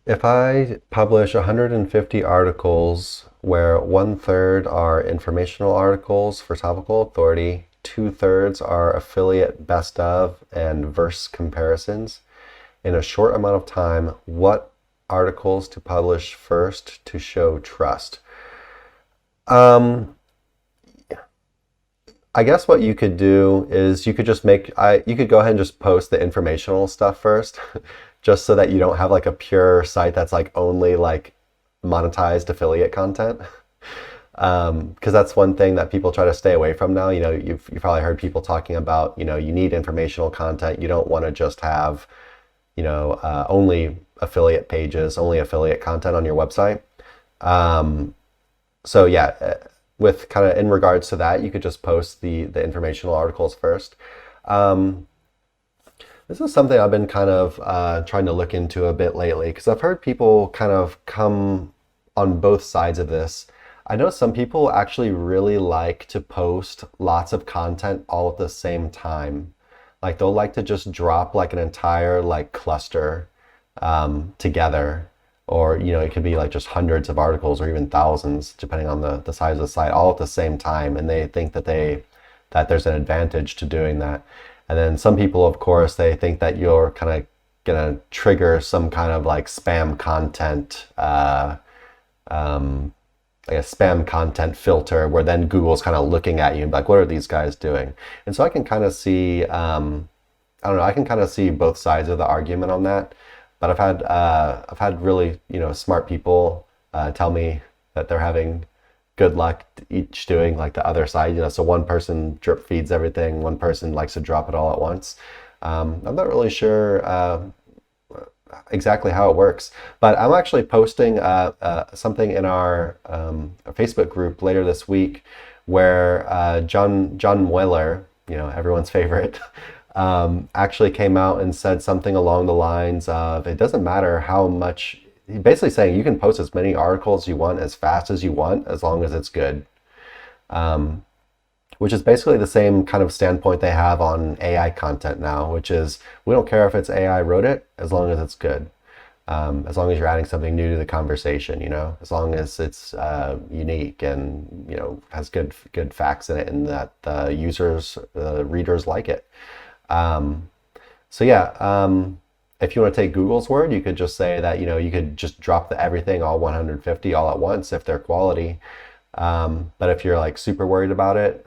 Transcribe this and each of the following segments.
If I publish 150 articles where one third are informational articles for topical authority, two-thirds are affiliate best of and verse comparisons, in a short amount of time, what articles to publish first to show trust? Um, I guess what you could do is you could just you could go ahead and just post the informational stuff first, just so that you don't have like a pure site that's like only like monetized affiliate content. Because that's one thing that people try to stay away from now. You've probably heard people talking about, you need informational content. You don't want to just have, only affiliate pages, only affiliate content on your website. Um, so yeah, with kind of in regards to that, you could just post the informational articles first. Um, this is something I've been kind of trying to look into a bit lately because I've heard people kind of come on both sides of this. I know some people actually really like to post lots of content all at the same time. Like they'll like to just drop like an entire like cluster together, or it could be like just hundreds of articles or even thousands, depending on the size of the site, all at the same time, and they think that there's an advantage to doing that. And then some people, of course, they think that you're kind of gonna trigger some kind of like spam content, um, like a spam content filter, where then Google's kind of looking at you and be like, what are these guys doing? And so I can kind of see, I don't know, I can kind of see both sides of the argument on that. But I've had really smart people tell me that they're having good luck each doing like the other side. So one person drip feeds everything, one person likes to drop it all at once. I'm not really sure exactly how it works, but I'm actually posting something in our Facebook group later this week where John Mueller, everyone's favorite, actually came out and said something along the lines of it doesn't matter how much. He's basically saying you can post as many articles you want as fast as you want as long as it's good. Um, which is basically the same kind of standpoint they have on AI content now, which is we don't care if it's AI wrote it as long as it's good. As long as you're adding something new to the conversation, as long as it's unique and has good facts in it, and that the readers like it. Um, so yeah, if you want to take Google's word, you could just say that you could just drop everything all 150 all at once if they're quality. But if you're like super worried about it,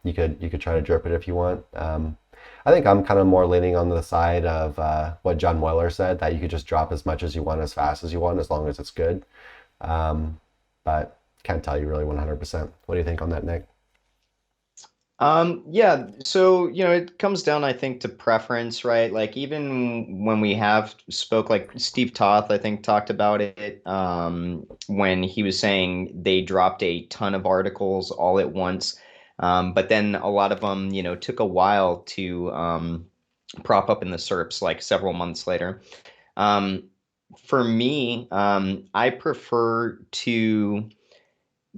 you could try to drip it if you want. I think I'm kind of more leaning on the side of what John Mueller said, that you could just drop as much as you want as fast as you want as long as it's good. Um, but can't tell you really 100%. What do you think on that, Nick? Yeah, so it comes down, I think, to preference, right? Like even when we have spoke, like Steve Toth, I think, talked about it when he was saying they dropped a ton of articles all at once, but then a lot of them, took a while to prop up in the SERPs, like several months later. Um, for me, I prefer to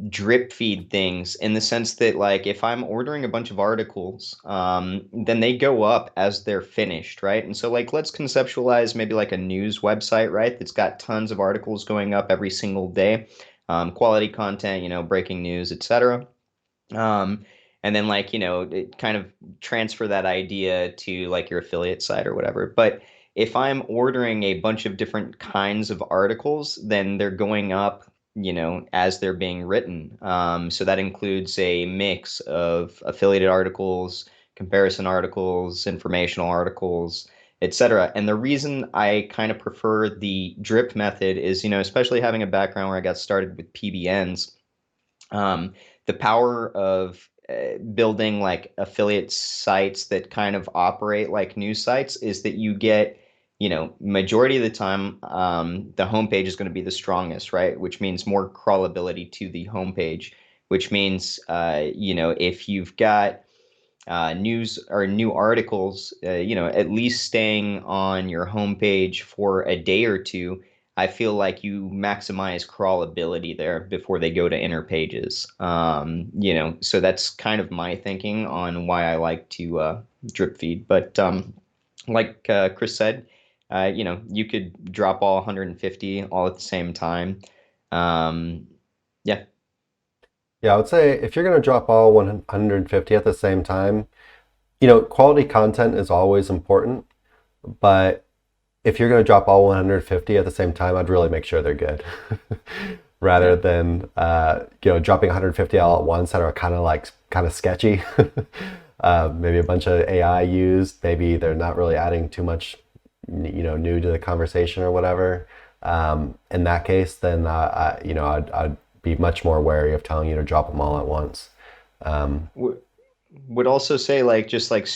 drip feed things in the sense that like if I'm ordering a bunch of articles, then they go up as they're finished, right? And so like let's conceptualize maybe like a news website, right? That's got tons of articles going up every single day, quality content, breaking news, etc. Um, and then like, it kind of transfer that idea to like your affiliate site or whatever. But if I'm ordering a bunch of different kinds of articles, then they're going up, as they're being written. So that includes a mix of affiliated articles, comparison articles, informational articles, etc. And the reason I kind of prefer the drip method is, especially having a background where I got started with PBNs, the power of building like affiliate sites that kind of operate like news sites is that you get, majority of the time, the homepage is going to be the strongest, right? Which means more crawlability to the homepage, which means, if you've got news or new articles, at least staying on your homepage for a day or two, I feel like you maximize crawlability there before they go to inner pages. So that's kind of my thinking on why I like to drip feed. But like Chris said, you could drop all 150 all at the same time. Um, yeah, Yeah, I would say if you're going to drop all 150 at the same time, quality content is always important, but if you're going to drop all 150 at the same time, I'd really make sure they're good. Rather yeah. than dropping 150 all at once that are kind of sketchy. Maybe a bunch of AI used. Maybe they're not really adding too much, new to the conversation or whatever. In that case, then I'd be much more wary of telling you to drop them all at once. Um, W would also say like just like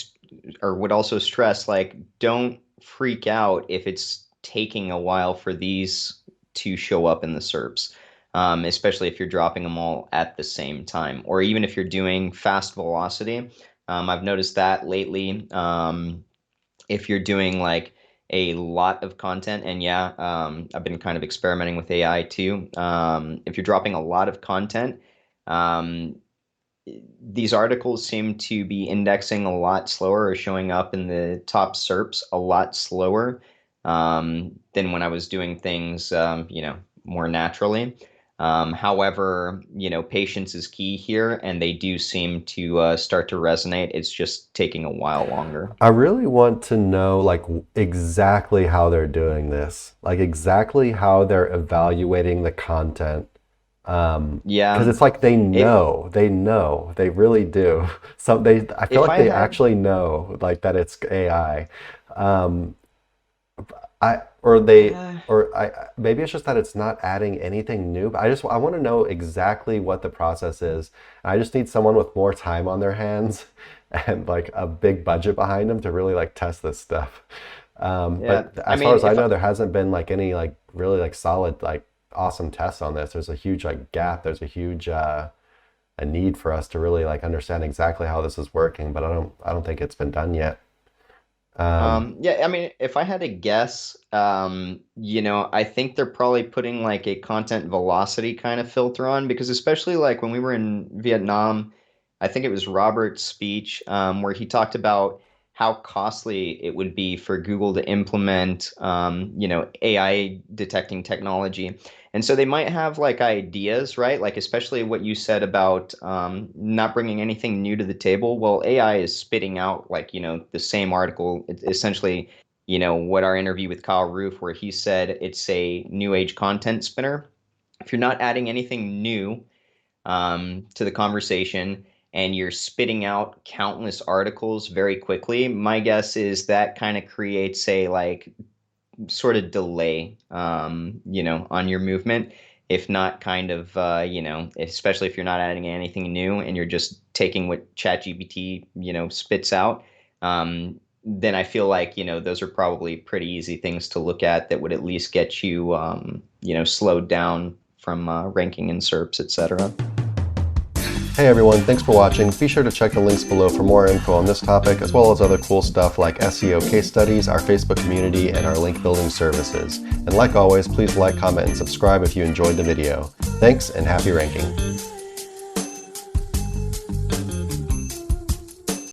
or would also stress like don't freak out if it's taking a while for these to show up in the SERPs, especially if you're dropping them all at the same time, or even if you're doing fast velocity. I've noticed that lately. If you're doing like a lot of content, and yeah, I've been kind of experimenting with AI too. If you're dropping a lot of content, um, these articles seem to be indexing a lot slower or showing up in the top SERPs a lot slower than when I was doing things, more naturally. However, patience is key here, and they do seem to start to resonate. It's just taking a while longer. I really want to know like exactly how they're doing this, like exactly how they're evaluating the content. Because Yeah, it's like if they really do. I feel if like I they had, actually know like that it's AI. Um, I or they uh, or maybe it's just that it's not adding anything new. But I want to know exactly what the process is. I just need someone with more time on their hands and like a big budget behind them to really like test this stuff. yeah, But I as far mean, as I know, there hasn't been like any like really like solid like awesome tests on this. There's a huge like gap. There's a huge a need for us to really like understand exactly how this is working. But I don't think it's been done yet. Um, Yeah, I mean, if I had to guess, I think they're probably putting like a content velocity kind of filter on because especially like when we were in Vietnam, I think it was Robert's speech, where he talked about how costly it would be for Google to implement, AI detecting technology. And so they might have like ideas, right? Like especially what you said about not bringing anything new to the table. Well, AI is spitting out like, the same article, essentially, what our interview with Kyle Roof, where he said it's a new age content spinner. If you're not adding anything new to the conversation and you're spitting out countless articles very quickly, my guess is that kind of creates a like sort of delay, on your movement. If not kind of, especially if you're not adding anything new and you're just taking what ChatGPT, spits out, then I feel like, those are probably pretty easy things to look at that would at least get you, slowed down from ranking in SERPs, etc. Hey everyone, thanks for watching. Be sure to check the links below for more info on this topic, as well as other cool stuff like SEO case studies, our Facebook community, and our link building services. And like always, please like, comment, and subscribe if you enjoyed the video. Thanks, and happy ranking.